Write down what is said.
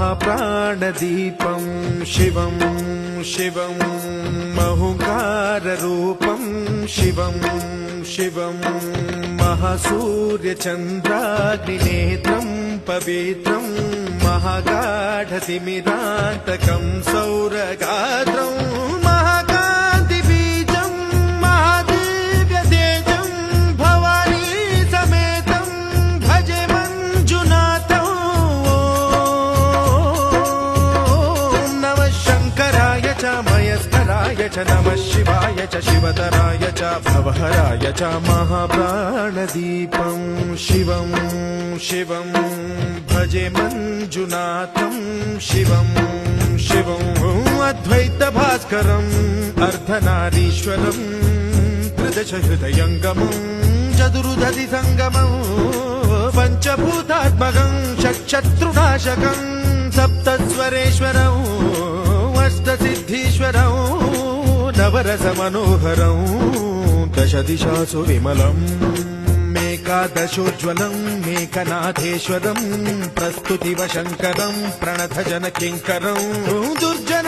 महाप्राणदीपं शिवं शिवं महुकाररूपं शिवं शिवं महासूर्यचन्द्राग्निनेत्रं पवित्रं महागाढतिमिरान्तकं सौरगात्रं महाकान्तिबीजं महादिव्यतेजं भवानी समेतं भजे मञ्जुनाथं। ॐ नमः शङ्कराय च मयस्कराय च नमः शिवाय च शिवतराय च भवहराय च महाप्राणदीपं शिवं शिवं भजे मञ्जुनाथं शिवं शिवं अद्वैतभास्करम् अर्धनारीश्वरं त्रिदशहृदयङ्गमं चतुर्दधिसङ्गमं पञ्चभूतात्मकं षट्शत्रुनाशकं सप्तस्वरेश्वरं अष्टसिद्धीश्वरं नवरसमनोहरं दशदिशासु विमलम् एकादशोज्ज्वलं मेकनाथेश्वरं प्रस्तुतिवशङ्करं प्रणतजनकिङ्करं दुर्जन